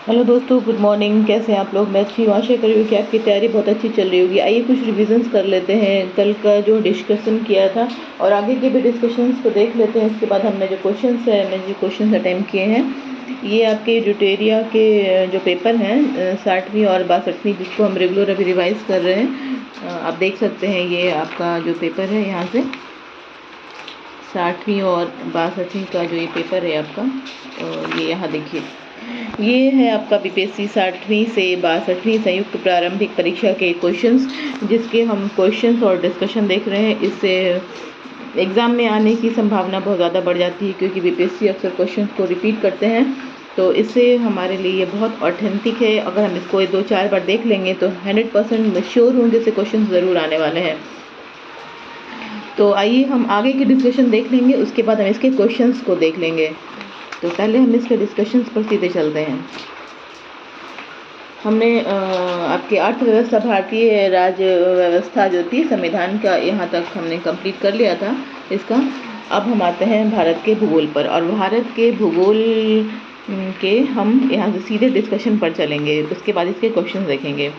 Hello दोस्तों, good morning. कैसे हैं आप लोग? मैं अच्छी हूँ। आशा करी हूँ कि आपकी तैयारी बहुत अच्छी चल रही होगी। आइए कुछ रिविजन्स कर लेते हैं कल का जो डिस्कशन किया था और आगे के भी डिस्कशंस को देख लेते हैं। इसके बाद हमने जो क्वेश्चंस अटैम्प्ट किए हैं, ये आपके ड्यूटेरिया के जो पेपर हैं 60वीं और 62वीं, जिसको हम रेगुलर अभी रिवाइज कर रहे हैं। आप देख सकते हैं ये आपका जो पेपर है, यहाँ से 60वीं और 62वीं का जो ये पेपर है आपका, और ये यहाँ देखिए, ये है आपका बीपीएससी 60वीं से 62वीं संयुक्त प्रारंभिक परीक्षा के क्वेश्चंस, जिसके हम क्वेश्चंस और डिस्कशन देख रहे हैं। इससे एग्ज़ाम में आने की संभावना बहुत ज़्यादा बढ़ जाती है, क्योंकि बीपीएससी अक्सर क्वेश्चंस को रिपीट करते हैं। तो इससे हमारे लिए ये बहुत ऑथेंटिक है। अगर हम इसको 2-4 बार देख लेंगे तो 100% श्योर हूँ जैसे क्वेश्चन ज़रूर आने वाले हैं। तो आइए हम आगे की डिस्कशन देख लेंगे, उसके बाद हम इसके क्वेश्चंस को देख लेंगे। तो पहले हम इसके डिस्कशंस पर सीधे चलते हैं। हमने आपकी अर्थव्यवस्था, भारतीय राज्य व्यवस्था जो थी संविधान का, यहाँ तक हमने कंप्लीट कर लिया था इसका। अब हम आते हैं भारत के भूगोल पर, और भारत के भूगोल के हम यहाँ से सीधे डिस्कशन पर चलेंगे। उसके बाद इसके क्वेश्चन देखेंगे,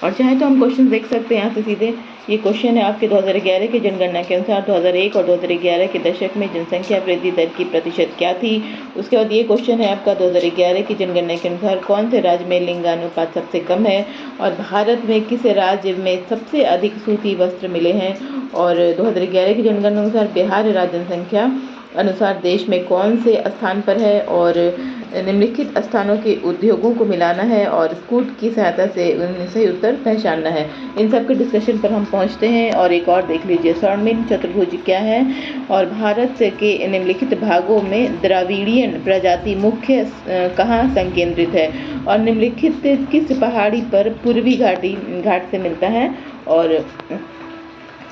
और चाहे तो हम क्वेश्चन देख सकते हैं यहाँ से सीधे। ये क्वेश्चन है आपके 2011 की जनगणना के अनुसार 2001 और 2011 के दशक में जनसंख्या वृद्धि दर की प्रतिशत क्या थी। उसके बाद ये क्वेश्चन है आपका 2011 की जनगणना के अनुसार कौन से राज्य में लिंगानुपात सबसे कम है, और भारत में किस राज्य में सबसे अधिक सूती वस्त्र मिले हैं। और 2011 की जनगणना अनुसार बिहार राज्य जनसंख्या अनुसार देश में कौन से स्थान पर है, और निम्नलिखित स्थानों के उद्योगों को मिलाना है और स्कूट की सहायता से उन्हें सही उत्तर पहचानना है। इन सब के डिस्कशन पर हम पहुंचते हैं। और एक और देख लीजिए, स्वर्णिम चतुर्भुज क्या है, और भारत के निम्नलिखित भागों में द्रविड़ियन प्रजाति मुख्य कहाँ संकेंद्रित है, और निम्नलिखित किस पहाड़ी पर पूर्वी घाट से मिलता है। और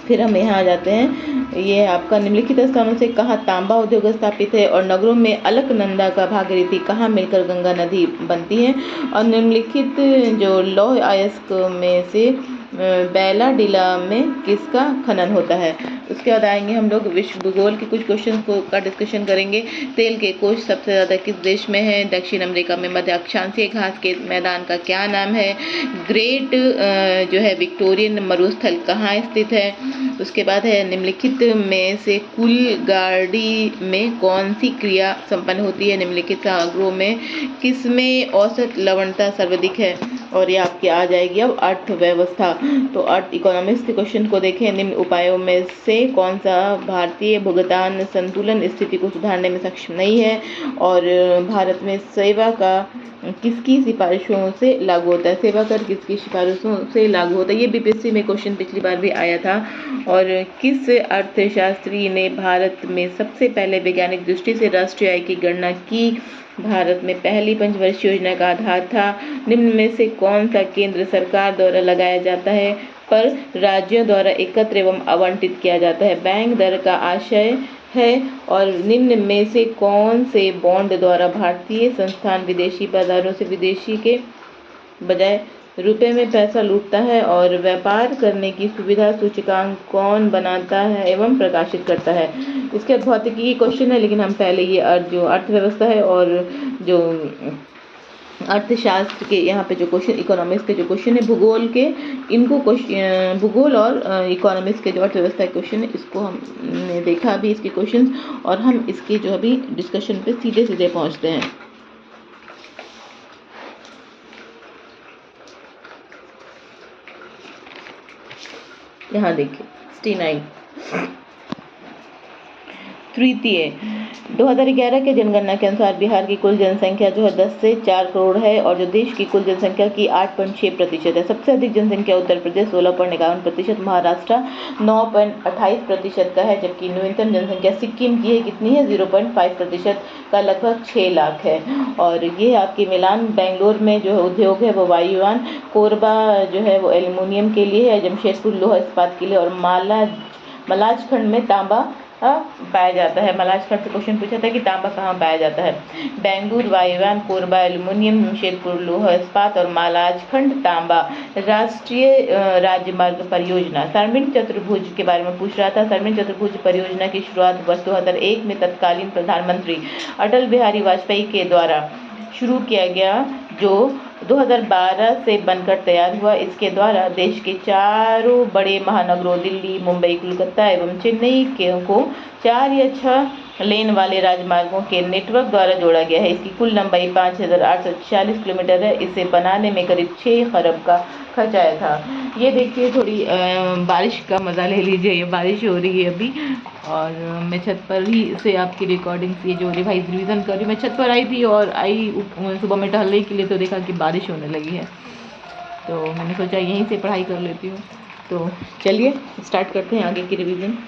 फिर हम यहाँ आ जाते हैं, ये आपका निम्नलिखित स्थानों से कहाँ तांबा उद्योग स्थापित है, और नगरों में अलकनंदा का भागीरथी कहाँ मिलकर गंगा नदी बनती है, और निम्नलिखित जो लौह अयस्क में से बैलाडीला में किसका खनन होता है। उसके बाद आएंगे हम लोग विश्व भूगोल के कुछ क्वेश्चन का डिस्कशन करेंगे। तेल के कोष सबसे ज़्यादा किस देश में है। दक्षिण अमेरिका में मध्य अक्षांशीय घास के मैदान का क्या नाम है। ग्रेट जो है विक्टोरियन मरुस्थल कहाँ स्थित है। उसके बाद है निम्नलिखित में से कुलगाड़ी में कौन सी क्रिया संपन्न होती है। निम्नलिखित सागरों में किसमें औसत लवणता सर्वाधिक है। और ये आपकी आ जाएगी अब अर्थव्यवस्था। तो अर्थ इकोनॉमिक्स के क्वेश्चन को देखें। निम्न उपायों में से कौन सा भारतीय भुगतान संतुलन स्थिति को सुधारने में सक्षम नहीं है, और भारत में सेवा का किसकी सिफारिशों से लागू होता है। सेवा कर किसकी सिफारिशों से लागू होता है। ये बीपीएससी में क्वेश्चन पिछली बार भी आया था। और किस अर्थशास्त्री ने भारत में सबसे पहले वैज्ञानिक दृष्टि से राष्ट्रीय आय की गणना की। भारत में पहली पंचवर्षीय योजना का आधार था। निम्न में से कौन सा केंद्र सरकार द्वारा लगाया जाता है पर राज्यों द्वारा एकत्र एवं आवंटित किया जाता है। बैंक दर का आशय है। और निम्न में से कौन से बॉन्ड द्वारा भारतीय संस्थान विदेशी बाजारों से विदेशी के बजाय रुपए में पैसा लूटता है, और व्यापार करने की सुविधा सूचकांक कौन बनाता है एवं प्रकाशित करता है। इसके भौतिकी की क्वेश्चन है, लेकिन हम पहले ये जो अर्थव्यवस्था है और जो अर्थशास्त्र के यहाँ पे जो क्वेश्चन, इकोनॉमिक्स के जो क्वेश्चन है भूगोल के, इनको भूगोल और इकोनॉमिक्स के जो अर्थव्यवस्था के क्वेश्चन है, इसको हमने देखा अभी इसके क्वेश्चन, और हम इसके जो अभी डिस्कशन पे सीधे सीधे पहुँचते हैं। यहाँ देखिए 69 तृतीय 2011 के जनगणना के अनुसार बिहार की कुल जनसंख्या जो है 10 से 4 करोड़ है, और जो देश की कुल जनसंख्या की 8.6% है। सबसे अधिक जनसंख्या उत्तर प्रदेश 16.51%, महाराष्ट्र 9.28% का है, जबकि न्यूनतम जनसंख्या सिक्किम की है कितनी है 0.5% का, लगभग 6 लाख है। और ये आपकी मिलान बेंगलोर में जो है उद्योग है वो वायुयान, कोरबा जो है वो एल्युमिनियम के लिए है, जमशेदपुर लोहा इस्पात के लिए, और मलाजखंड में तांबा पाया जाता है। मलाजखंड से क्वेश्चन पूछा था कि तांबा कहाँ पाया जाता है। बेंगलुरु वायुयान, कोरबा एल्युमिनियम, जमशेदपुर लोहा इस्पात और मलाजखंड तांबा। राष्ट्रीय राजमार्ग परियोजना सरमिन चतुर्भुज के बारे में पूछ रहा था। सरमिन चतुर्भुज परियोजना की शुरुआत वर्ष 2001 में तत्कालीन प्रधानमंत्री अटल बिहारी वाजपेयी के द्वारा शुरू किया गया जो 2012 से बनकर तैयार हुआ। इसके द्वारा देश के चारों बड़े महानगरों दिल्ली, मुंबई, कोलकाता एवं चेन्नई को 4 या 6 लेन वाले राजमार्गों के नेटवर्क द्वारा जोड़ा गया है। इसकी कुल लंबाई 5,840 किलोमीटर है। इसे बनाने में करीब 6 खरब का खर्च आया था। ये देखिए, थोड़ी बारिश का मज़ा ले लीजिए। ये बारिश हो रही है अभी, और मैं छत पर ही से आपकी रिकॉर्डिंग्स ये जो रिवीजन कर रही हूँ। मैं छत पर आई थी और सुबह में टहलने के लिए, तो देखा कि बारिश होने लगी है, तो मैंने सोचा यहीं से पढ़ाई कर लेती हूँ। तो चलिए स्टार्ट करते हैं आगे की रिवीजन।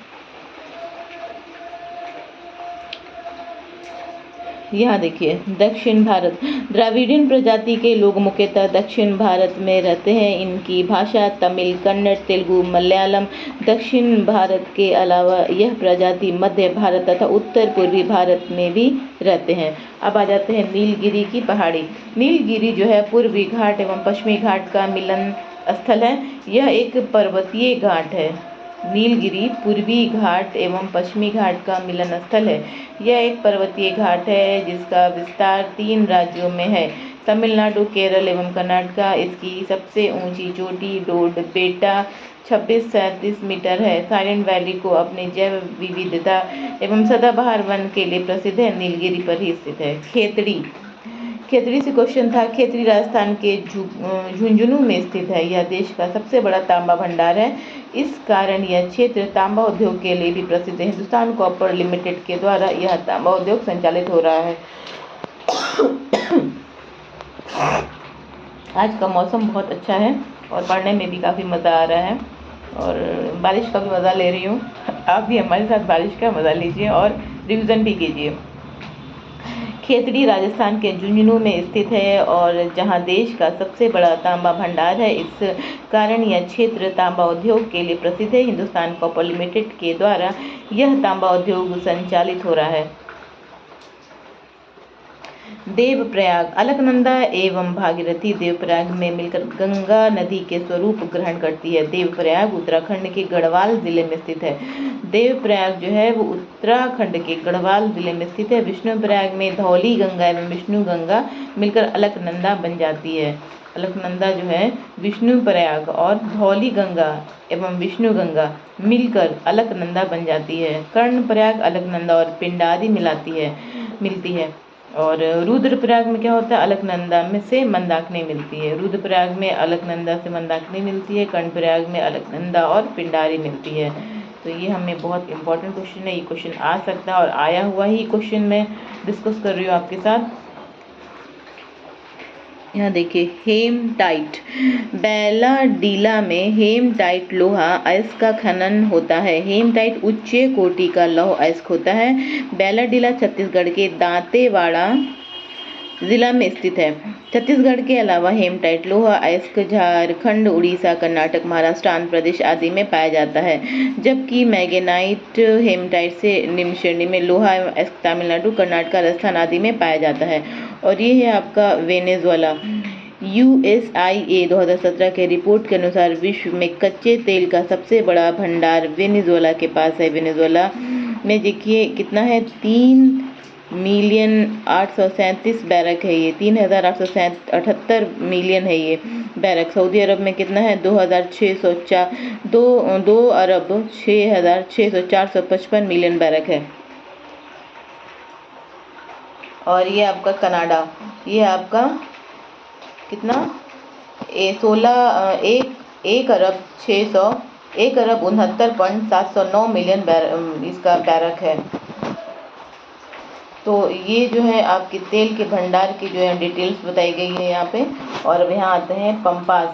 यहाँ देखिए, दक्षिण भारत। द्राविडियन प्रजाति के लोग मुख्यतः दक्षिण भारत में रहते हैं। इनकी भाषा तमिल, कन्नड़, तेलुगु, मलयालम। दक्षिण भारत के अलावा यह प्रजाति मध्य भारत तथा उत्तर पूर्वी भारत में भी रहते हैं। अब आ जाते हैं नीलगिरी की पहाड़ी। नीलगिरी जो है पूर्वी घाट एवं पश्चिमी घाट का मिलन स्थल है। यह एक पर्वतीय घाट है। नीलगिरी पूर्वी घाट एवं पश्चिमी घाट का मिलन स्थल है। यह एक पर्वतीय घाट है जिसका विस्तार 3 राज्यों में है, तमिलनाडु, केरल एवं कर्नाटक। इसकी सबसे ऊंची चोटी डोडबेटा 2637 मीटर है। साइलेंट वैली को अपने जैव विविधता एवं सदाबहार वन के लिए प्रसिद्ध है। नीलगिरी पर ही स्थित है। खेतड़ी से क्वेश्चन था। खेतड़ी राजस्थान के झुंझुनू में स्थित है। यह देश का सबसे बड़ा तांबा भंडार है। इस कारण यह क्षेत्र तांबा उद्योग के लिए भी प्रसिद्ध है। हिंदुस्तान कॉपर लिमिटेड के द्वारा यह तांबा उद्योग संचालित हो रहा है। आज का मौसम बहुत अच्छा है और पढ़ने में भी काफ़ी मज़ा आ रहा है, और बारिश का भी मज़ा ले रही हूँ। आप भी हमारे साथ बारिश का मज़ा लीजिए और रिवीजन भी कीजिए। खेतड़ी राजस्थान के झुंझुनू में स्थित है और जहां देश का सबसे बड़ा तांबा भंडार है। इस कारण यह क्षेत्र तांबा उद्योग के लिए प्रसिद्ध है। हिंदुस्तान कॉपर लिमिटेड के द्वारा यह तांबा उद्योग संचालित हो रहा है। देवप्रयाग। अलकनंदा एवं भागीरथी देवप्रयाग में मिलकर गंगा नदी के स्वरूप ग्रहण करती है। देवप्रयाग उत्तराखंड के गढ़वाल जिले में स्थित है। देवप्रयाग जो है वो उत्तराखंड के गढ़वाल जिले में स्थित है। विष्णुप्रयाग में धौली गंगा एवं विष्णु गंगा मिलकर अलकनंदा बन जाती है। अलकनंदा जो है विष्णुप्रयाग और धौली गंगा एवं विष्णु गंगा मिलकर अलकनंदा बन जाती है। कर्णप्रयाग अलकनंदा और पिंडारी मिलती है। और रुद्रप्रयाग में क्या होता है, अलकनंदा में से मंदाकिनी मिलती है। रुद्रप्रयाग में अलकनंदा से मंदाकिनी मिलती है। कर्णप्रयाग में अलकनंदा और पिंडारी मिलती है। तो ये हमें बहुत इंपॉर्टेंट क्वेश्चन है। ये क्वेश्चन आ सकता है और आया हुआ ही क्वेश्चन मैं डिस्कस कर रही हूँ आपके साथ। यहाँ देखिए, हेमटाइट। बैलाडीला में हेमटाइट लोहा अयस्क का खनन होता है। हेमटाइट उच्च कोटि का लौह अयस्क होता है। बैलाडीला छत्तीसगढ़ के दांतेवाड़ा जिला में स्थित है। छत्तीसगढ़ के अलावा हेमटाइट लोहा अयस्क झारखंड, उड़ीसा, कर्नाटक, महाराष्ट्र, आंध्र प्रदेश आदि में पाया जाता है, जबकि मैग्नेटाइट हेमटाइट से निम्न श्रेणी में लोहा अयस्क तमिलनाडु, कर्नाटक, राजस्थान आदि में पाया जाता है। और ये है आपका वेनेजुएला। USIA 2017 के रिपोर्ट के अनुसार विश्व में कच्चे तेल का सबसे बड़ा भंडार वेनेजुएला के पास है। वेनेजुएला में देखिए कितना है, 3,837 बैरक है। ये 3,878 मिलियन है ये बैरक। सऊदी अरब में कितना है, 2,604,455 मिलियन बैरक है। और ये आपका कनाडा, ये आपका कितना, 1,69,709 मिलियन इसका बैरक है। तो ये जो है आपके तेल के भंडार की जो है डिटेल्स बताई गई है यहाँ पे। और अब यहाँ आते हैं पम्पास।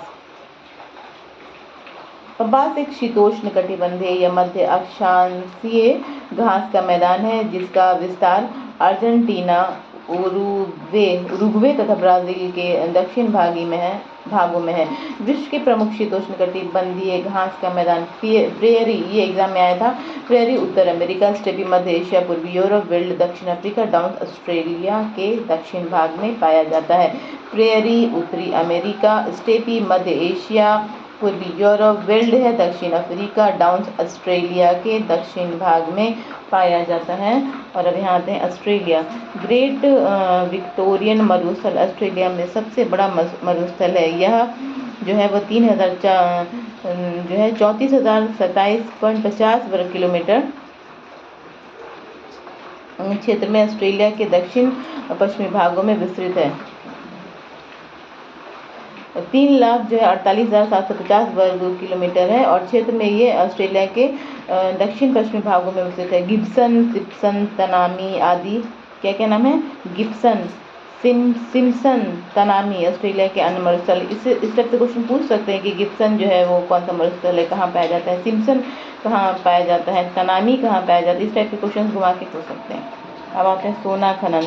पम्पास एक शीतोष्ण कटिबंधीय या मध्य अक्षांशीय घास का मैदान है जिसका विस्तार अर्जेंटीना, उरुग्वे तथा ब्राजील के दक्षिण भागों में है। विश्व के प्रमुख शीतोष्ण कटिबंधीय घास का मैदान प्रेयरी, ये एग्जाम में आया था। प्रेयरी उत्तर अमेरिका, स्टेपी मध्य एशिया, पूर्वी यूरोप, विल्ड दक्षिण अफ्रीका, डाउन ऑस्ट्रेलिया के दक्षिण भाग में पाया जाता है। प्रेयरी उत्तरी अमेरिका, स्टेपी मध्य एशिया, पूर्वी यूरोप, विल्ड है दक्षिण अफ्रीका, डाउन्स ऑस्ट्रेलिया के दक्षिण भाग में पाया जाता है। और अब यहाँ आते हैं ऑस्ट्रेलिया। ग्रेट विक्टोरियन मरुस्थल ऑस्ट्रेलिया में सबसे बड़ा मरुस्थल है। यह जो है वो 34,027.50 वर्ग किलोमीटर क्षेत्र में ऑस्ट्रेलिया के दक्षिण पश्चिमी भागों में विस्तृत है। 3,48,750 वर्ग किलोमीटर है और क्षेत्र में ये ऑस्ट्रेलिया के दक्षिण पश्चिमी भागों में विस्तृत है। गिब्सन, सिम्पसन, तनामी आदि क्या नाम है? गिब्सन, सिम्पसन, तनामी ऑस्ट्रेलिया के अन्य मरुस्थल। इस टाइप से क्वेश्चन पूछ सकते हैं कि गिब्सन जो है वो कौन सा मरुस्थल है, कहाँ पाया जाता है, सिम्पसन कहाँ पाया जाता है, तनामी कहाँ पाया जाता है। इस टाइप के क्वेश्चन घुमा के पूछ सकते हैं। अब आते हैं सोना खनन।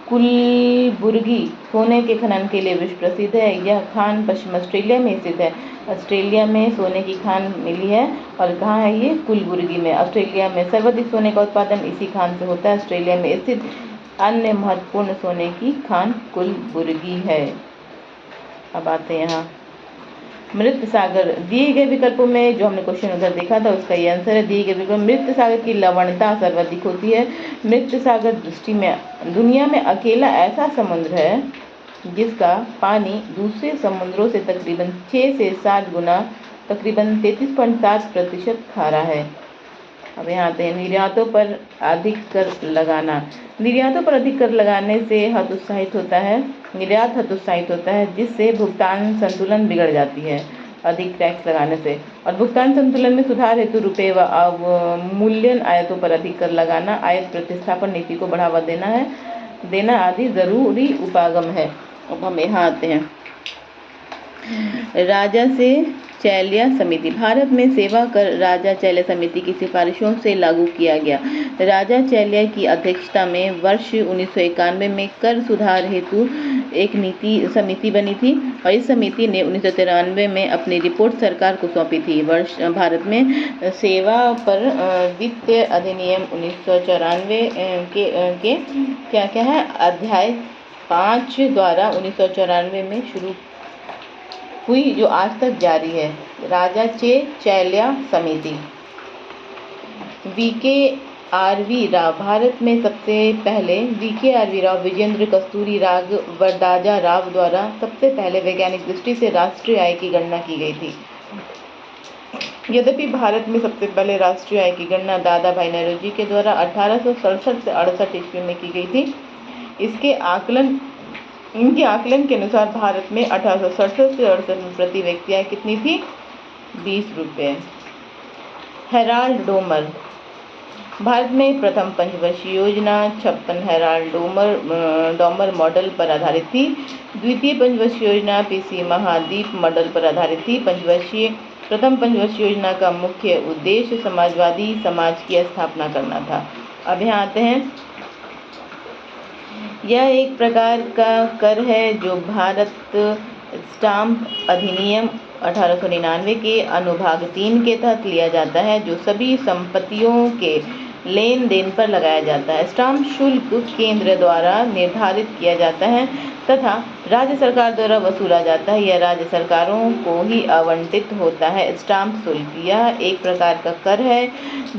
कुलबुर्गी सोने के खनन के लिए विश्व प्रसिद्ध है। यह खान पश्चिम ऑस्ट्रेलिया में स्थित है। ऑस्ट्रेलिया में सोने की खान मिली है और कहाँ है ये? कुलबुर्गी में। ऑस्ट्रेलिया में सर्वाधिक सोने का उत्पादन इसी खान से होता है। ऑस्ट्रेलिया में स्थित अन्य महत्वपूर्ण सोने की खान कुलबुर्गी है। अब आते हैं यहाँ मृत सागर। दिए गए विकल्पों में जो हमने क्वेश्चन उधर देखा था उसका ये आंसर है। दिए गए विकल्प मृत सागर की लवणता सर्वाधिक होती है। मृत सागर दृष्टि में दुनिया में अकेला ऐसा समुद्र है जिसका पानी दूसरे समुद्रों से तकरीबन 6 से 7 गुना तकरीबन 33.7% खारा है। अब यहाँ आते हैं निर्यातों पर अधिक कर लगाना। निर्यातों पर अधिक कर लगाने से हतोत्साहित होता है, निर्यात हतोत्साहित होता है, जिससे भुगतान संतुलन बिगड़ जाती है अधिक टैक्स लगाने से। और भुगतान संतुलन में सुधार हेतु रुपये व अवमूल्यन आयतों पर अधिक कर लगाना, आयत प्रतिस्थापन नीति को बढ़ावा देना आदि जरूरी उपागम है। अब हम यहाँ आते हैं राजा से चैल्या समिति। भारत में सेवा कर राजा चैल्या समिति की सिफारिशों से लागू किया गया। राजा चैल्या की अध्यक्षता में वर्ष 1991 में कर सुधार हेतु एक समिति बनी थी और इस समिति ने 1993 में अपनी रिपोर्ट सरकार को सौंपी थी। भारत में सेवा पर वित्तीय अधिनियम 1994 के क्या है अध्याय 5 द्वारा 1994 में शुरू हुई, जो आज तक जारी है। राजा चैल्या समिति। VKRV राव। भारत में सबसे पहले VKRV राव विजेंद्र कस्तूरी राग वरदाजा राव द्वारा सबसे पहले वैज्ञानिक दृष्टि से राष्ट्रीय आय की गणना की गई थी। यद्यपि भारत में सबसे पहले राष्ट्रीय आय की गणना दादा भाई नौरोजी के द्वारा 1867 से 68 ईस्वी में की गई थी। इनके आकलन के अनुसार भारत में 1867 से 68 में प्रति व्यक्ति आय कितनी थी? 20 रुपये। Herald Domar. भारत में प्रथम पंचवर्षीय योजना 56 हेराल्ड डोमर मॉडल पर आधारित थी। द्वितीय पंचवर्षीय योजना PC महाद्वीप मॉडल पर आधारित थी। प्रथम पंचवर्षीय योजना का मुख्य उद्देश्य समाजवादी समाज की स्थापना करना था। अब यहाँ आते हैं, यह एक प्रकार का कर है जो भारत स्टाम्प अधिनियम 1899 के अनुभाग 3 के तहत लिया जाता है, जो सभी संपत्तियों के लेन देन पर लगाया जाता है। स्टाम्प शुल्क केंद्र द्वारा निर्धारित किया जाता है तथा राज्य सरकार द्वारा वसूला जाता है। यह राज्य सरकारों को ही आवंटित होता है। स्टाम्प शुल्क यह एक प्रकार का कर है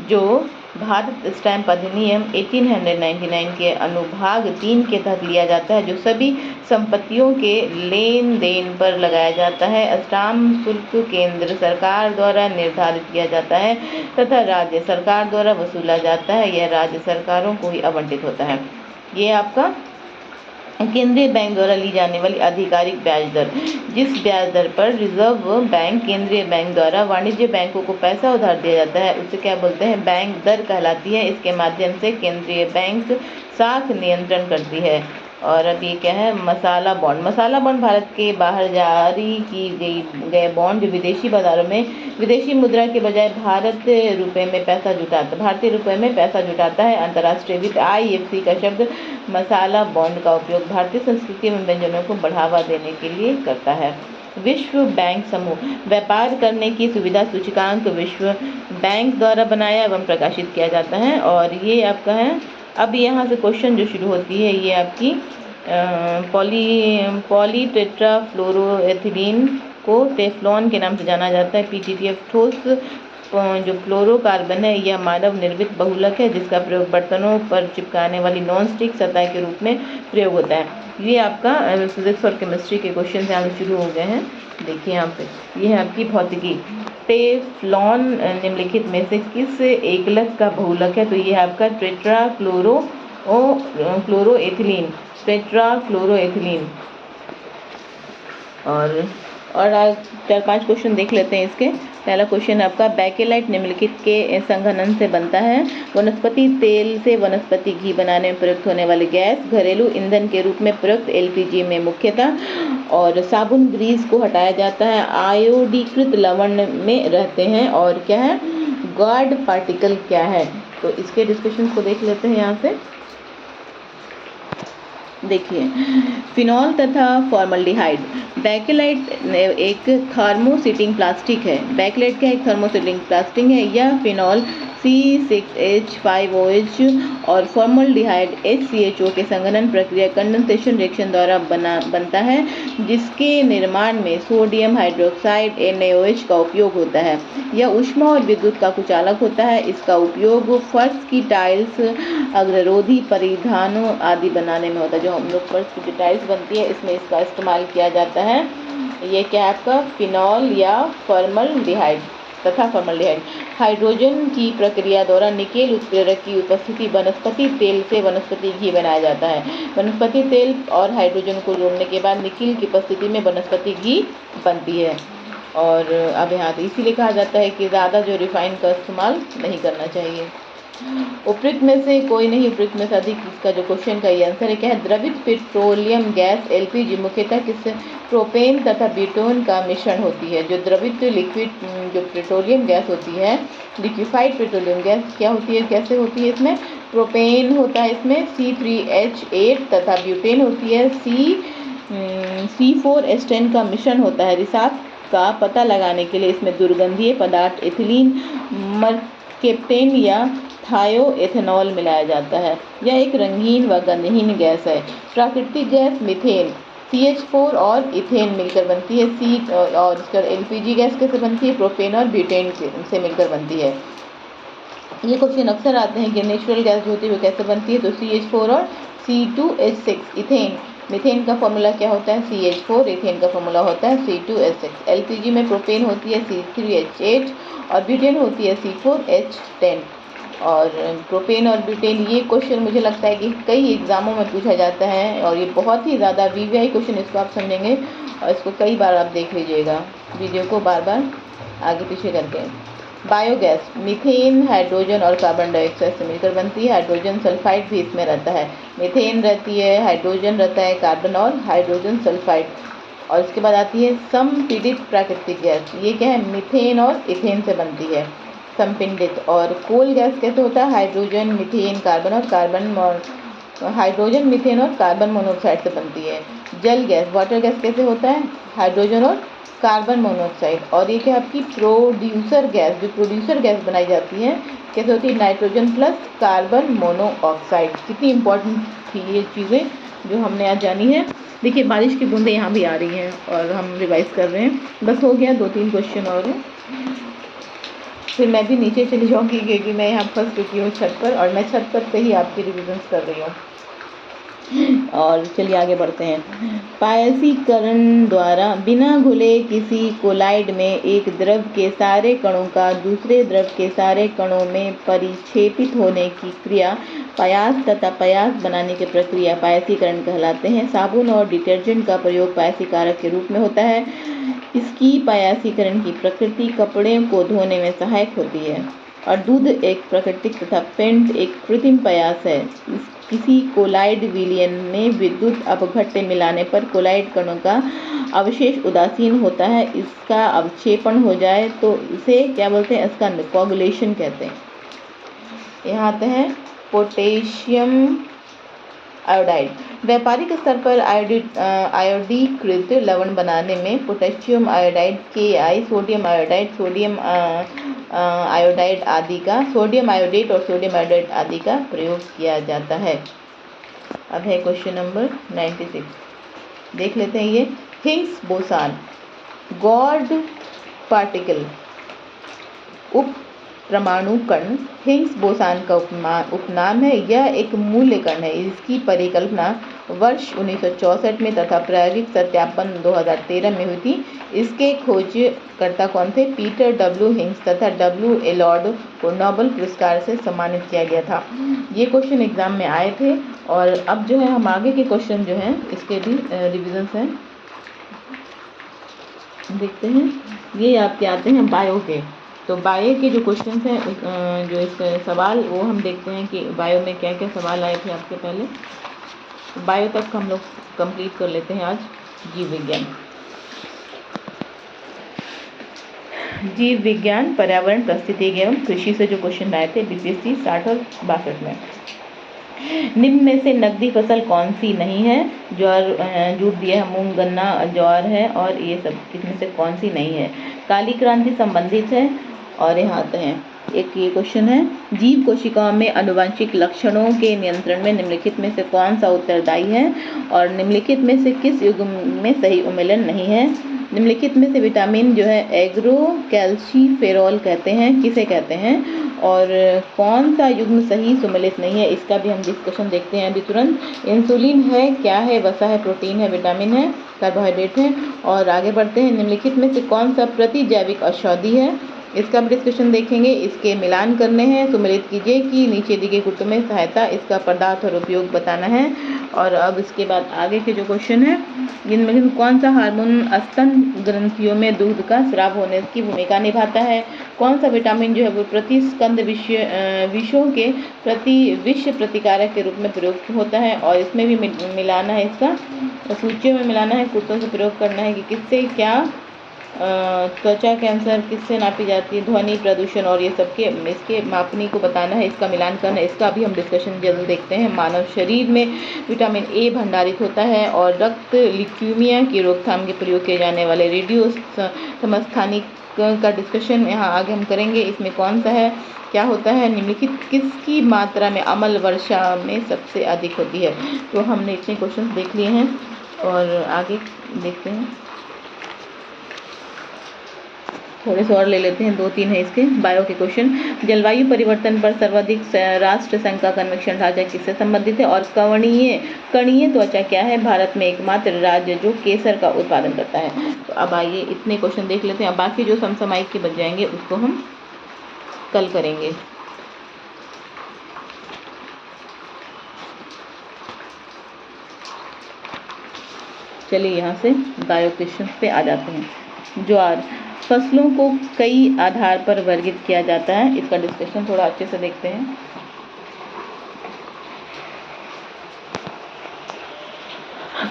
जो भारत स्टैंप अधिनियम 1899 के अनुभाग 3 के तहत लिया जाता है, जो सभी संपत्तियों के लेन देन पर लगाया जाता है। स्टाम्प शुल्क केंद्र सरकार द्वारा निर्धारित किया जाता है तथा राज्य सरकार द्वारा वसूला जाता है। यह राज्य सरकारों को ही आवंटित होता है। ये आपका केंद्रीय बैंक द्वारा ली जाने वाली आधिकारिक ब्याज दर। जिस ब्याज दर पर रिजर्व बैंक केंद्रीय बैंक द्वारा वाणिज्य बैंकों को पैसा उधार दिया जाता है, उसे क्या बोलते हैं? बैंक दर कहलाती है। इसके माध्यम से केंद्रीय बैंक साख नियंत्रण करती है। और अब ये क्या है? मसाला बॉन्ड। मसाला बॉन्ड भारत के बाहर जारी की गए बॉन्ड जो विदेशी बाजारों में विदेशी मुद्रा के बजाय भारतीय रुपये में पैसा जुटाता है। अंतर्राष्ट्रीय वित्त IFC का शब्द मसाला बॉन्ड का उपयोग भारतीय संस्कृति में व्यंजनों को बढ़ावा देने के लिए करता है। विश्व बैंक समूह। व्यापार करने की सुविधा सूचकांक विश्व बैंक द्वारा बनाया एवं प्रकाशित किया जाता है। और ये आपका है, अब यहाँ से क्वेश्चन जो शुरू होती है ये आपकी पॉलीटेट्राफ्लोरोएथिलीन को टेफ्लॉन के नाम से जाना जाता है। PTTF ठोस जो फ्लोरोकार्बन है यह मानव निर्मित बहुलक है जिसका प्रयोग बर्तनों पर चिपकाने वाली नॉन स्टिक सतह के रूप में प्रयोग होता है। ये आपका फिजिक्स और केमिस्ट्री के क्वेश्चन यहाँ शुरू हो गए हैं। देखिए यहाँ पे ये है आपकी भौतिकी। टेफ्लॉन निम्नलिखित में से किस एकलक का बहुलक है? तो ये है आपका क्लोरोएथिलीन, टेट्राक्लोरोएथिलीन। और आज 4-5 क्वेश्चन देख लेते हैं इसके। पहला क्वेश्चन आपका बेकेलाइट निम्नलिखित के संघनन से बनता है। वनस्पति तेल से वनस्पति घी बनाने में प्रयुक्त होने वाली गैस, घरेलू ईंधन के रूप में प्रयुक्त LPG में मुख्यतः, और साबुन ग्रीस को हटाया जाता है, आयोडीकृत लवण में रहते हैं, और क्या है गार्ड पार्टिकल क्या है? तो इसके डिस्कशन को देख लेते हैं यहाँ से। देखिए फिनॉल तथा फॉर्मल्डिहाइड। बेकेलाइट एक थर्मोसेटिंग प्लास्टिक है। बेकेलाइट क्या एक थर्मोसेटिंग प्लास्टिक है। यह फिनॉल C6H5OH और फॉर्मल्डिहाइड HCHO के संघनन प्रक्रिया कंडेंसेशन रिएक्शन द्वारा बनता है, जिसके निर्माण में सोडियम हाइड्रोक्साइड NaOH का उपयोग होता है। यह ऊष्मा और विद्युत का कुचालक होता है। इसका उपयोग फर्श की टाइल्स, अग्ररोधी परिधानों आदि बनाने में होता है। जो हम लोग फर्श की टाइल्स बनती है इसमें इसका इस्तेमाल किया जाता है। ये क्या है आपका फिनॉल या फॉर्मल्डिहाइड तथा फॉर्मल्डिहाइड। हाइड्रोजन की प्रक्रिया द्वारा निकेल उत्प्रेरक की उपस्थिति वनस्पति तेल से वनस्पति घी बनाया जाता है। वनस्पति तेल और हाइड्रोजन को जोड़ने के बाद निकेल की उपस्थिति में वनस्पति घी बनती है। और अब यहाँ इसीलिए कहा जाता है कि ज़्यादा जो रिफाइन का इस्तेमाल नहीं करना चाहिए। उपयुक्त में से कोई नहीं, उपयुक्त में से अधिक। इसका जो क्वेश्चन का ये आंसर है क्या है? द्रवित पेट्रोलियम गैस LPG मुख्यतः किस प्रोपेन तथा ब्यूटेन का मिश्रण होती है। जो द्रवित लिक्विड जो पेट्रोलियम गैस होती है, लिक्विफाइड पेट्रोलियम गैस क्या होती है, कैसे होती है? इसमें प्रोपेन होता है, इसमें C3H8 तथा ब्यूटेन होती है C4H10 का मिश्रण होता है। रिसाव का पता लगाने के लिए इसमें दुर्गंधीय पदार्थ एथिलीन, मरकेप्टेन या थायोएथेनॉल मिलाया जाता है। यह एक रंगीन व गंधहीन गैस है। प्राकृतिक गैस मीथेन CH4 और इथेन मिलकर बनती है। और इसका LPG गैस कैसे बनती है? प्रोपेन और ब्यूटेन से मिलकर बनती है। ये क्वेश्चन अक्सर आते हैं कि नेचुरल गैस जो होती है वो कैसे बनती है? तो CH4 और C2H6। इथेन, मीथेन का फॉर्मूला क्या होता है? CH4। इथेन का फॉर्मूला होता है C2H6। LPG में प्रोपेन होती है C3H8 और ब्यूटेन होती है C4H10। और प्रोपेन और ब्यूटेन, ये क्वेश्चन मुझे लगता है कि कई एग्जामों में पूछा जाता है और ये बहुत ही ज़्यादा VVI क्वेश्चन, इसको आप समझेंगे और इसको कई बार आप देख लीजिएगा वीडियो को बार बार आगे पीछे करके। बायोगैस मीथेन, हाइड्रोजन और कार्बन डाइऑक्साइड से मिलकर बनती है। हाइड्रोजन सल्फाइड भी इसमें रहता है। मीथेन रहती है, हाइड्रोजन रहता है, कार्बन और हाइड्रोजन सल्फाइड। और इसके बाद आती है संपीड़ित प्राकृतिक गैस। ये क्या है? मीथेन और इथेन से बनती है, संपीड़ित। और कोल गैस कैसे होता है? हाइड्रोजन, मीथेन, कार्बन और हाइड्रोजन, मीथेन और कार्बन मोनोऑक्साइड से बनती है। जल गैस, वाटर गैस कैसे होता है? हाइड्रोजन और कार्बन मोनोऑक्साइड। और ये क्या आपकी प्रोड्यूसर गैस, जो प्रोड्यूसर गैस बनाई जाती है कैसे होती है? Nitrogen plus carbon monoxide. कितनी इंपॉर्टेंट थी ये चीज़ें जो हमने आज जानी है। देखिए बारिश की बूंदें यहाँ भी आ रही हैं और हम रिवाइज कर रहे हैं। बस हो गया, 2-3 क्वेश्चन और फिर मैं भी नीचे चली जाऊँगी क्योंकि मैं यहाँ फंस चुकी हूँ छत पर, और मैं छत पर से ही आपकी रिविजन्स कर रही हूँ। और चलिए आगे बढ़ते हैं। पायसीकरण द्वारा बिना घुले किसी कोलाइड में एक द्रव के सारे कणों का दूसरे द्रव के सारे कणों में परिक्षेपित होने की क्रिया पायास तथा पायास बनाने की प्रक्रिया पायसीकरण कहलाते हैं। साबुन और डिटर्जेंट का प्रयोग पायसीकारक के रूप में होता है। इसकी पायासीकरण की प्रकृति कपड़े को धोने में सहायक होती है। और दूध एक प्राकृतिक तथा पेंट एक कृत्रिम पायास है। किसी कोलाइड विलयन में विद्युत अपघट्य मिलाने पर कोलाइड कणों का अवशेष उदासीन होता है। इसका अवक्षेपण हो जाए तो इसे क्या बोलते हैं? इसका कोगुलेशन कहते हैं। यहाँ आते हैं पोटेशियम आयोडाइड। व्यापारिक स्तर पर आयोडीकृत लवण बनाने में potassium iodide KI, sodium iodide, sodium iodide आदि का, सोडियम आयोडेट और सोडियम आयोडाइड आदि का प्रयोग किया जाता है। अब है क्वेश्चन नंबर 96, देख लेते हैं ये। Higgs boson. गॉड पार्टिकल उप परमाणु कण हिग्स बोसान का उपनाम है। यह एक मूल्य कण है। इसकी परिकल्पना वर्ष 1964 में तथा प्रायोगिक सत्यापन 2013 में हुई थी। इसके खोजकर्ता कौन थे? पीटर डब्ल्यू हिग्स तथा डब्ल्यू एलॉर्ड को नोबेल पुरस्कार से सम्मानित किया गया था। ये क्वेश्चन एग्जाम में आए थे। और अब जो है हम आगे के क्वेश्चन जो हैं इसके भी रिविजन हैं देखते हैं। ये आपके आते हैं बायो के। तो बायो के जो क्वेश्चन हैं जो इस सवाल वो हम देखते हैं कि बायो में क्या क्या सवाल आए थे आपके पहले। बायो तक हम लोग कंप्लीट कर लेते हैं आज। जीव विज्ञान, जीव विज्ञान, पर्यावरण, परिस्थिति एवं कृषि से जो क्वेश्चन आए थे बीपीएससी 60 और 62 में। निम्न में से नकदी फसल कौन सी नहीं है? ज्वार, जूट दिया है, मूंग, गन्ना, ज्वार है और ये सब इसमें से कौन सी नहीं है? काली क्रांति संबंधित है। और यहाँ आते हैं एक ये क्वेश्चन है, जीव कोशिकाओं में आनुवंशिक लक्षणों के नियंत्रण में निम्नलिखित में से कौन सा उत्तरदायी है? और निम्नलिखित में से किस युग्म में सही उन्मूलन नहीं है? निम्नलिखित में से विटामिन जो है एग्रोकैल्शिफेरॉल कहते हैं, किसे कहते हैं? और कौन सा युग्म सही सुमेलित नहीं है? इसका भी हम डिस्कशन देखते हैं अभी तुरंत। इंसुलिन है, क्या है? वसा है, प्रोटीन है, विटामिन है, कार्बोहाइड्रेट है। और आगे बढ़ते हैं, निम्नलिखित में से कौन सा प्रतिजैविक औषधि है? इसका भी डिस्कशन देखेंगे। इसके मिलान करने हैं। सुमेलित कीजिए कि नीचे दी गई कुटुंब में सहायता, इसका पदार्थ और उपयोग बताना है। और अब इसके बाद आगे के जो क्वेश्चन है, इनमें कौन सा हार्मोन स्तन ग्रंथियों में दूध का स्राव होने की भूमिका निभाता है? कौन सा विटामिन जो है वो प्रतिस्कंद विषों के प्रति विष प्रतिकारक के रूप में प्रयोग होता है? और इसमें भी मिलाना है, इसका सूचियों में मिलाना है, कुत्तों से प्रयोग करना है कि किससे क्या त्वचा कैंसर किससे नापी जाती है, ध्वनि प्रदूषण और ये सब के इसके मापनी को बताना है, इसका मिलान करना है। इसका भी हम डिस्कशन जल्द देखते हैं। मानव शरीर में विटामिन ए भंडारित होता है और रक्त ल्यूकीमिया की रोकथाम के प्रयोग किए जाने वाले रेडियो समस्थानिक का डिस्कशन यहाँ आगे हम करेंगे। इसमें कौन सा है, क्या होता है? निम्नलिखित किसकी मात्रा में अम्ल वर्षा में सबसे अधिक होती है? तो हमने इतने क्वेश्चन देख लिए हैं और आगे देखते हैं, थोड़े से और ले लेते हैं। 2-3 है इसके बायो के क्वेश्चन। जलवायु परिवर्तन पर सर्वाधिक राष्ट्र संघ का कन्वेक्शन ढांचा किससे संबंधित है? और कणीय त्वचा क्या है? भारत में एकमात्र राज्य जो केसर का उत्पादन करता है। तो अब आइए इतने क्वेश्चन देख लेते हैं। अब बाकी जो समसामयिक के बच जाएंगे उसको हम कल करेंगे। चलिए यहाँ से बायो क्वेश्चन पे आ जाते हैं। ज्वार, फसलों को कई आधार पर वर्गीकृत किया जाता है। इसका डिस्कशन थोड़ा अच्छे से देखते हैं।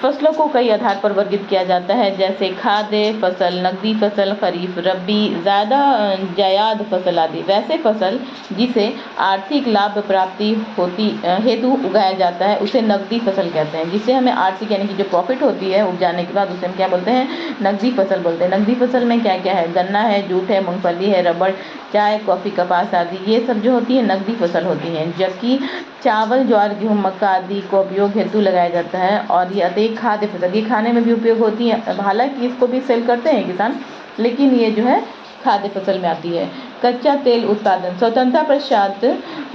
फसलों को कई आधार पर वर्गीकृत किया जाता है, जैसे खाद्य फसल, नकदी फसल, खरीफ, रबी, जायद फसल आदि। वैसे फसल जिसे आर्थिक लाभ प्राप्ति होती हेतु उगाया जाता है उसे नकदी फसल कहते हैं। जिसे हमें आर्थिक यानी कि जो प्रॉफिट होती है उपजाने के बाद उसे हम क्या बोलते हैं? नकदी फसल बोलते हैं। नकदी फसल में क्या क्या है? गन्ना है, जूट है, मूंगफली है, रबड़, चाय, कॉफ़ी, कपास आदि, ये सब जो होती है नकदी फसल होती हैं। जबकि चावल, ज्वार, गेहूँ, मक्का आदि को उपयोग हेतु लगाया जाता है और ये अधिक खाद्य फसल, ये खाने में भी उपयोग होती है। हालांकि इसको भी सेल करते हैं किसान, लेकिन ये जो है खाद्य फसल में आती है। कच्चा तेल उत्पादन, स्वतंत्रता पश्चात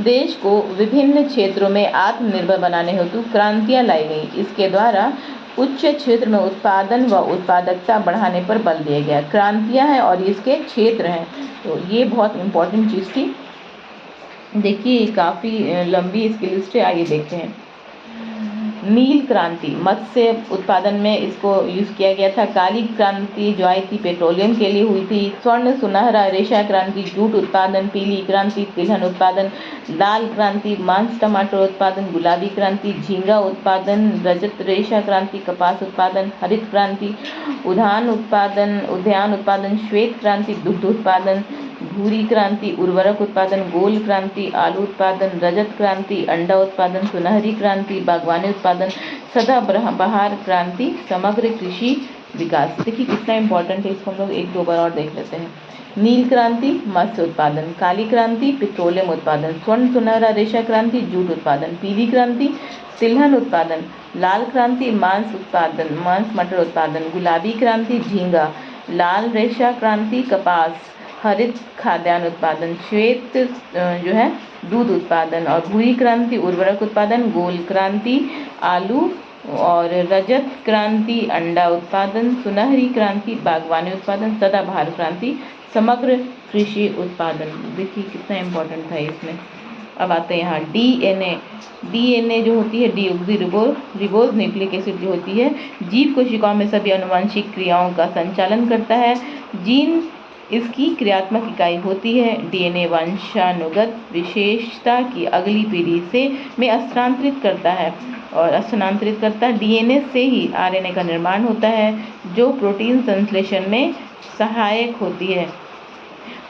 देश को विभिन्न क्षेत्रों में आत्मनिर्भर बनाने हेतु क्रांतियाँ लाई गई। इसके द्वारा उच्च क्षेत्र में उत्पादन व उत्पादकता बढ़ाने पर बल दिया गया। क्रांतियाँ हैं और इसके क्षेत्र हैं, तो ये बहुत इम्पोर्टेंट चीज़ थी। देखिए काफ़ी लंबी इसकी लिस्ट है, आइए देखते हैं। नील क्रांति, मत्स्य उत्पादन में इसको यूज़ किया गया था। काली क्रांति ज्वायती पेट्रोलियम के लिए हुई थी। स्वर्ण सुनहरा रेशा क्रांति जूट उत्पादन। पीली क्रांति तिलहन उत्पादन। लाल क्रांति मांस टमाटर उत्पादन। गुलाबी क्रांति झींगा उत्पादन। रजत रेशा क्रांति कपास उत्पादन। हरित क्रांति उद्यान उत्पादन। श्वेत क्रांति दुग्ध उत्पादन। भूरी क्रांति उर्वरक उत्पादन। गोल क्रांति आलू उत्पादन। रजत क्रांति अंडा उत्पादन। सुनहरी क्रांति बागवानी उत्पादन। सदाबहार क्रांति समग्र कृषि विकास। देखिए कितना इंपॉर्टेंट है, इसको हम लोग 1-2 बार और देख लेते हैं। नील क्रांति मत्स्य उत्पादन। काली क्रांति पेट्रोलियम उत्पादन। स्वर्ण सुनहरा रेशा क्रांति जूट उत्पादन। पीली क्रांति तिलहन उत्पादन। लाल क्रांति मांस मटर उत्पादन। गुलाबी क्रांति झींगा लाल रेशा क्रांति कपास, हरित खाद्यान्न उत्पादन, श्वेत जो है दूध उत्पादन, और भूरी क्रांति उर्वरक उत्पादन, गोल क्रांति आलू, और रजत क्रांति अंडा उत्पादन, सुनहरी क्रांति बागवानी उत्पादन, सदाबहार क्रांति समग्र कृषि उत्पादन। देखिए कितना इम्पोर्टेंट था इसमें। अब आते हैं यहाँ डीएनए जो होती है डीऑक्सी रिबोज न्यूक्लिक एसिड जो होती है, जीव कोशिकाओं में सभी आनुवंशिक क्रियाओं का संचालन करता है। जीन इसकी क्रियात्मक इकाई होती है। डीएनए वंशानुगत विशेषता की अगली पीढ़ी में स्थानांतरित करता है। डीएनए से ही आरएनए का निर्माण होता है जो प्रोटीन संश्लेषण में सहायक होती है।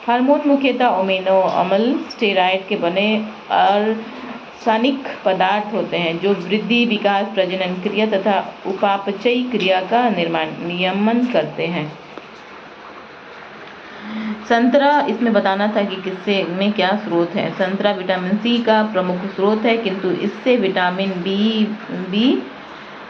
हार्मोन मुख्यतः अमीनो अम्ल स्टेरॉयड के बने रासायनिक पदार्थ होते हैं जो वृद्धि, विकास, प्रजनन क्रिया तथा उपापचयी क्रिया का नियमन करते हैं। संतरा, इसमें बताना था कि किससे में क्या स्रोत है। संतरा विटामिन सी का प्रमुख स्रोत है, किंतु इससे विटामिन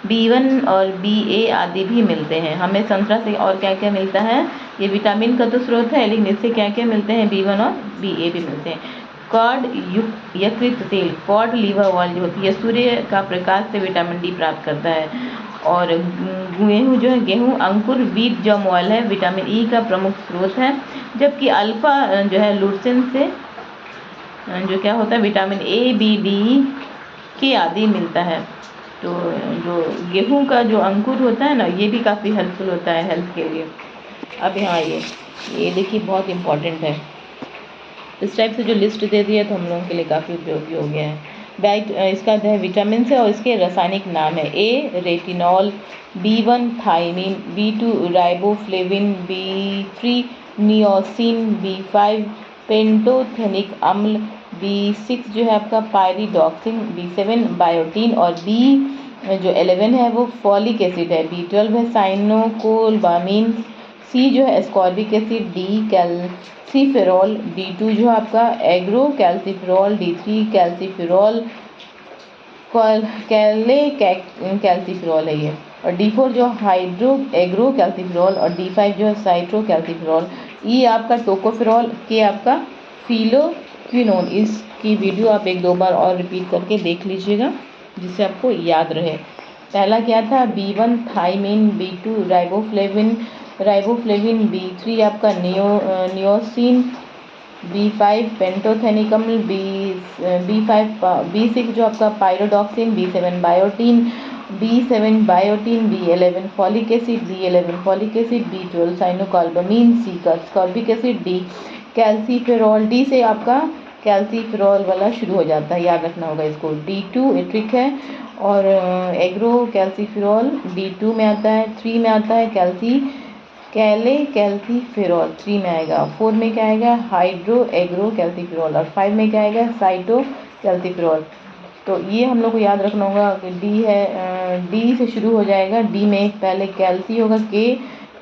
B1 और BA आदि भी मिलते हैं। हमें संतरा से और क्या क्या मिलता है, ये विटामिन का तो स्रोत है, लेकिन इससे क्या क्या मिलते हैं, B1 और BA भी मिलते हैं। कॉड यकृत तेल, कॉड लीवर ऑयल जो होती है, सूर्य का प्रकाश से विटामिन डी प्राप्त करता है। और गेहूँ जो है, गेहूँ अंकुर व्हीट जर्म ऑयल है, विटामिन ई का प्रमुख स्रोत है। जबकि अल्फा जो है लुटेन से जो क्या होता है, विटामिन ए, बी, डी के आदि मिलता है। तो जो गेहूं का जो अंकुर होता है ना, ये भी काफ़ी हेल्पफुल होता है हेल्थ के लिए। अब यहाँ ये देखिए बहुत इम्पॉर्टेंट है। इस टाइप से जो लिस्ट दे दी है तो हम लोगों के लिए काफ़ी उपयोगी हो गया है। इसका है विटामिन से और इसके रासायनिक नाम है। A retinol, B1 thiamine, B2 riboflavin, B3 niacin, B5 pantothenic अम्ल, B6 जो है आपका पायरिडॉक्सिन, B7 बायोटीन, और B11 है वो फॉलिक एसिड है, B12 है साइनोकोबामीन, C जो है ascorbic acid, D calciferol, D2 जो है आपका agro calciferol, D3 calciferol calciferol है ये, और D4 जो हाइड्रो एग्रो कैल्सीफेरॉल, और D5 जो है साइट्रो कैल्सीफेरॉल, E आपका टोकोफेरॉल, K आपका फिलोक्विनोन। इसकी वीडियो आप 1-2 बार और रिपीट करके देख लीजिएगा जिससे आपको याद रहे। पहला क्या था, B1 thiamine, B2 riboflavin, B3 आपका नियोसिन, B5 पेंटोथेनिक अम्ल, B6 जो आपका pyridoxine, B7 biotin, B11 folic acid, B12 साइनोकार्बामीन, C का ascorbic acid, D calciferol. D से आपका कैल्सीफेरॉल वाला शुरू हो जाता है, याद रखना होगा इसको। D2 ट्रिक है, और एग्रो कैल्सीफेरॉल D2 में आता है। 3 में आता है कैल्सीफेरॉल 3 में आएगा। 4 में क्या आएगा, हाइड्रो एग्रो कैल्सीफेरॉल, और 5 में क्या आएगा, साइटो कैल्सीफेरॉल। तो ये हम लोग को याद रखना होगा कि D है, D से शुरू हो जाएगा। D में पहले कैल्सी होगा K,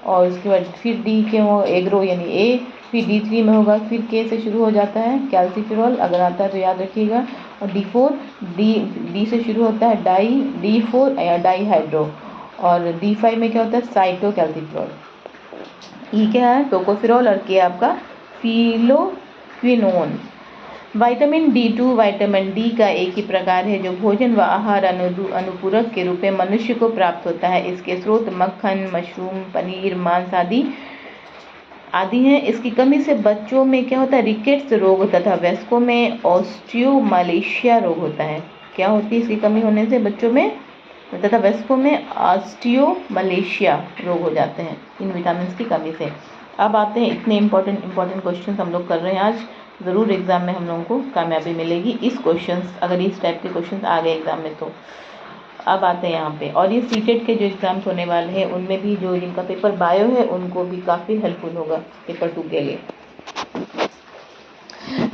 और उसके बाद फिर D के हो एग्रो यानी A, फिर D3 में होगा, फिर K से शुरू हो जाता है कैल्सीफेरॉल, अगर आता है तो याद रखिएगा। और D4 D से शुरू होता है D4 या डाईहाइड्रो, और D5 में क्या होता है, साइटो कैल्सीफेरॉल। E क्या है, टोकोफेरॉल, और K आपका phylloquinone. Vitamin D2 vitamin D का एक ही प्रकार है जो भोजन व आहार अनुपूरक के रूप में मनुष्य को प्राप्त होता है। इसके स्रोत मक्खन, मशरूम, पनीर, मांस आदि हैं। इसकी कमी से बच्चों में क्या होता है, रिकेट्स रोग तथा वयस्कों में ऑस्टियोमालेशिया रोग होता है। क्या होती है इसकी कमी होने से बच्चों में तथा वयस्कों में ऑस्टियोमालेशिया रोग हो जाते हैं इन विटामिन की कमी से। अब आते हैं, इतने इम्पोर्टेंट क्वेश्चन हम लोग कर रहे हैं आज, ज़रूर एग्ज़ाम में हम लोगों को कामयाबी मिलेगी इस क्वेश्चंस, अगर इस टाइप के क्वेश्चंस आ गए एग्ज़ाम में तो। अब आते हैं यहाँ पे, और ये सीटेट के जो एग्ज़ाम्स होने वाले हैं उनमें भी जो जिनका पेपर बायो है उनको भी काफ़ी हेल्पफुल होगा पेपर 2 के लिए।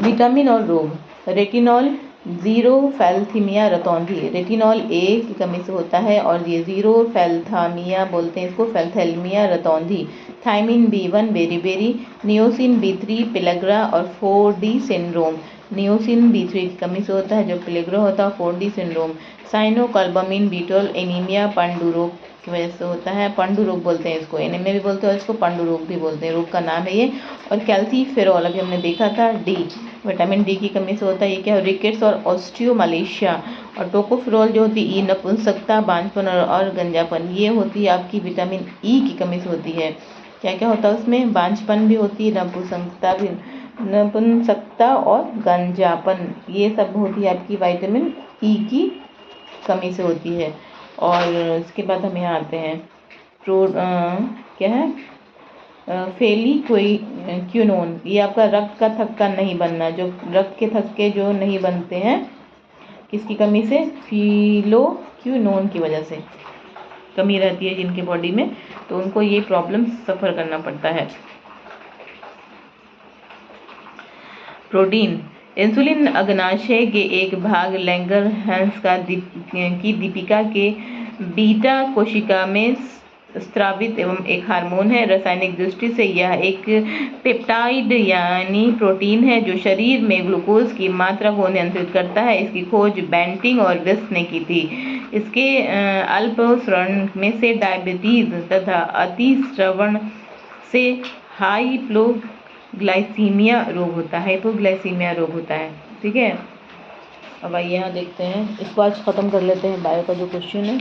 विटामिन और रोग, रेटिनॉल ज़ीरोफैल्थीमिया रतौंधी, रेटिनॉल ए की कमी से होता है, और ये ज़ीरोफैल्थामिया बोलते हैं इसको, फैल्थैल्मिया रतौंधी। थायमिन B1 बेरीबेरी, नियोसिन B3 पिलग्रा, और 4D सिंड्रोम। नियोसिन B3 की कमी से होता है जो पिलग्रा होता है, 4D सिंड्रोम। साइनोकार्बामिन B12 एनीमिया की वजह से होता है। पंडु रोग बोलते हैं इसको, एनीमिया भी बोलते हैं और इसको पंडु रोग भी बोलते हैं, रोग का नाम है ये। और कैल्सीफेरॉल अभी हमने देखा था, डी, विटामिन डी की कमी से होता है। ये क्या है, रिकेट्स और ऑस्टियोमालेशिया। और टोकोफेरॉल जो होती है, ई, नपुंसकता, बांझपन और गंजापन, ये होती है आपकी विटामिन ई की कमी से होती है। क्या क्या होता है उसमें, बांझपन भी होती है, नपुंसकता और गंजापन, ये सब होती है आपकी विटामिन ई की कमी से होती है। और इसके बाद हम यहाँ आते हैं क्या है, फेलिक्विनोन, ये आपका रक्त का थक्का नहीं बनना, जो रक्त के थक्के जो नहीं बनते हैं, किसकी कमी से, फेलिक्विनोन की वजह से कमी रहती है जिनके बॉडी में, तो उनको ये प्रॉब्लम सफ़र करना पड़ता है। प्रोटीन, इंसुलिन अग्नाशय के एक भाग लैंगरहैंस की दीपिका के बीटा कोशिका में स्रावित एवं एक हार्मोन है। रासायनिक दृष्टि से यह एक पेप्टाइड यानी प्रोटीन है जो शरीर में ग्लूकोज की मात्रा को नियंत्रित करता है। इसकी खोज बेंटिंग और विस ने की थी। इसके अल्पस्रावन में से डायबिटीज तथा अतिस्रावन से हाइपोग्लाइसीमिया रोग होता है। ठीक है, अब आइए यहाँ देखते हैं, इसको आज ख़त्म कर लेते हैं, बायो का जो क्वेश्चन है।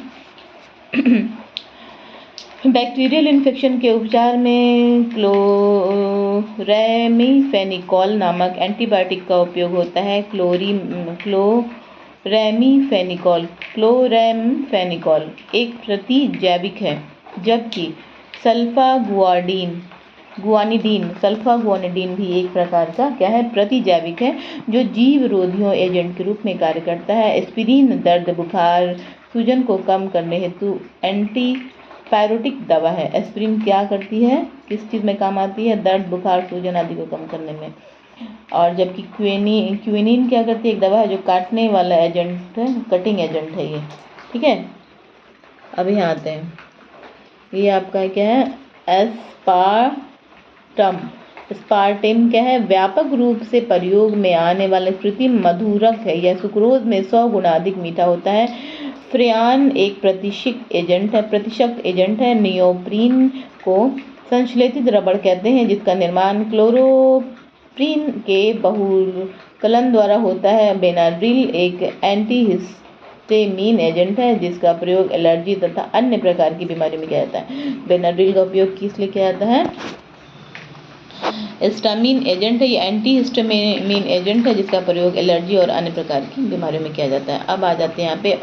बैक्टीरियल इन्फेक्शन के उपचार में क्लोरेमीफेनिकॉल नामक एंटीबायोटिक का उपयोग होता है। क्लोरेमीफेनिकॉल एक प्रतिजैविक है, जबकि सल्फागुआनिडीन भी एक प्रकार का क्या है, प्रतिजैविक है, जो जीव रोधियों एजेंट के रूप में कार्य करता है। एस्पिरिन दर्द, बुखार, सूजन को कम करने हेतु एंटीपायरेटिक दवा है। एस्पिरिन क्या करती है, किस चीज़ में काम आती है, दर्द, बुखार, सूजन आदि को कम करने में। और जबकि क्विनिन क्या करती है, एक दवा है जो काटने वाला एजेंट है, कटिंग एजेंट है ये। ठीक है, अब यहाँ आते हैं, ये आपका क्या है, एस्पार्टेम क्या है, व्यापक रूप से प्रयोग में आने वाले कृत्रिम मधुरक है। यह सुक्रोज में 100 गुना अधिक मीठा होता है। फ्रेयान एक प्रतिशक एजेंट है। नियोप्रीन को संश्लेषित रबड़ कहते हैं, जिसका निर्माण क्लोरोप्रीन के बहुलकलन द्वारा होता है। बेनाड्रिल एक एंटीहिस्टामिन एजेंट है, जिसका प्रयोग एलर्जी तथा अन्य प्रकार की बीमारी में किया जाता है। बेनाड्रिल का उपयोग किस लिए किया जाता है, हिस्टामिन एजेंट है, ये एंटीहिस्टामिन एजेंट है, जिसका प्रयोग एलर्जी और अन्य प्रकार की बीमारियों में किया जाता है। अब आ जाते हैं यहाँ पे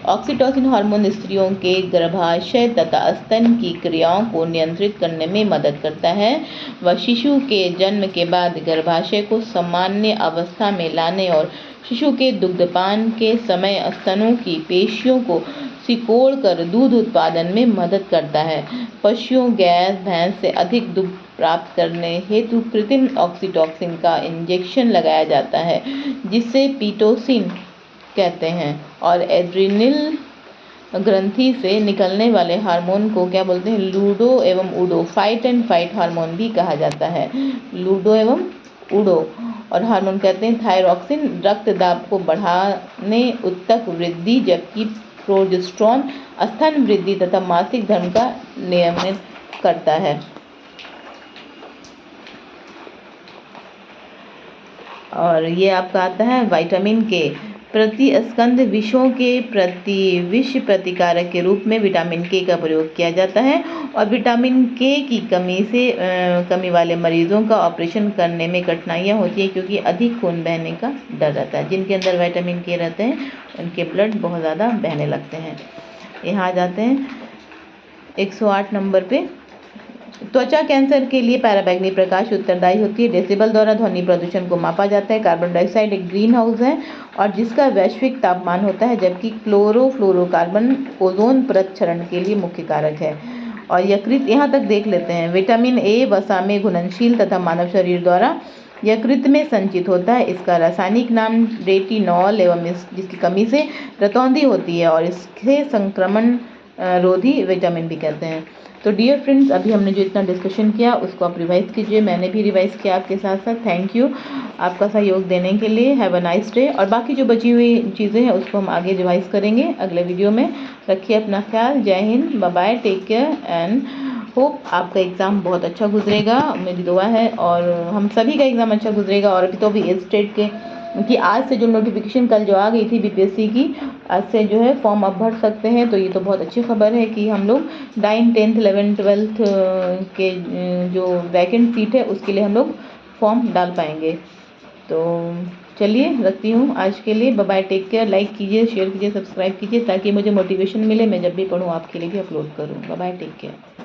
ऑक्सीटोसिन हार्मोन स्त्रियों के गर्भाशय तथा स्तन की क्रियाओं को नियंत्रित करने में मदद करता है। वह शिशु के जन्म के बाद गर्भाशय को सामान्य अवस्था में लाने और शिशु के दुग्धपान के समय स्तनों की पेशियों को सिकोड़कर दूध उत्पादन में मदद करता है। पशुओं, गाय, भैंस से अधिक दूध प्राप्त करने हेतु कृत्रिम ऑक्सीटोसिन का इंजेक्शन लगाया जाता है, जिसे पिटोसिन कहते हैं। और एड्रिनल ग्रंथि से निकलने वाले हार्मोन को क्या बोलते हैं, लूडो एवं उडो, फाइट एंड फाइट हार्मोन भी कहा जाता है। लूडो एवं उडो और हार्मोन कहते हैं थायरॉक्सिन रक्तदाब को बढ़ाने, उत्तक वृद्धि, जबकि प्रोजेस्टेरोन स्तन वृद्धि तथा मासिक धर्म का नियमन करता है। और ये आपका आता है विटामिन के, प्रतिस्कंद विषों के विष प्रतिकारक के रूप में विटामिन के का प्रयोग किया जाता है। और विटामिन के की कमी वाले मरीजों का ऑपरेशन करने में कठिनाइयाँ होती है, क्योंकि अधिक खून बहने का डर रहता है। जिनके अंदर विटामिन के रहते हैं उनके ब्लड बहुत ज़्यादा बहने लगते हैं। यहाँ आ जाते हैं 108 नंबर पे, त्वचा कैंसर के लिए पराबैंगनी प्रकाश उत्तरदायी होती है। डेसिबल द्वारा ध्वनि प्रदूषण को मापा जाता है। कार्बन डाइऑक्साइड एक ग्रीन हाउस है और जिसका वैश्विक तापमान होता है, जबकि क्लोरोफ्लोरोकार्बन ओजोन परत क्षरण के लिए मुख्य कारक है। और यकृत, यहाँ तक देख लेते हैं, विटामिन ए वसा में घुलनशील तथा मानव शरीर द्वारा यकृत में संचित होता है। इसका रासायनिक नाम रेटिनॉल एवं जिसकी कमी से रतौंधी होती है और इसके संक्रमण रोधी विटामिन भी कहते हैं। तो डियर फ्रेंड्स, अभी हमने जो इतना डिस्कशन किया उसको आप रिवाइज़ कीजिए, मैंने भी रिवाइज़ किया आपके साथ साथ। थैंक यू आपका सहयोग देने के लिए। Have a nice day. और बाकी जो बची हुई चीज़ें हैं उसको हम आगे रिवाइज़ करेंगे अगले वीडियो में। रखिए अपना ख्याल। जय Hind, bye bye, take care and hope आपका एग्ज़ाम बहुत अच्छा गुजरेगा, मेरी दुआ है। और हम सभी का एग्ज़ाम अच्छा गुजरेगा। और अभी तो अभी स्टेट के कि आज से जो नोटिफिकेशन कल जो आ गई थी बीपीएससी की, आज से जो है फॉर्म आप भर सकते हैं। तो ये तो बहुत अच्छी खबर है कि हम लोग 9, 10th, 11th, 12th के जो वैकेंट सीट है उसके लिए हम लोग फॉर्म डाल पाएंगे। तो चलिए रखती हूँ आज के लिए। Bye bye, take care. Like कीजिए, शेयर कीजिए, सब्सक्राइब कीजिए ताकि मुझे मोटिवेशन मिले, मैं जब भी पढ़ूँ आपके लिए भी अपलोड करूँ। Bye bye, take care.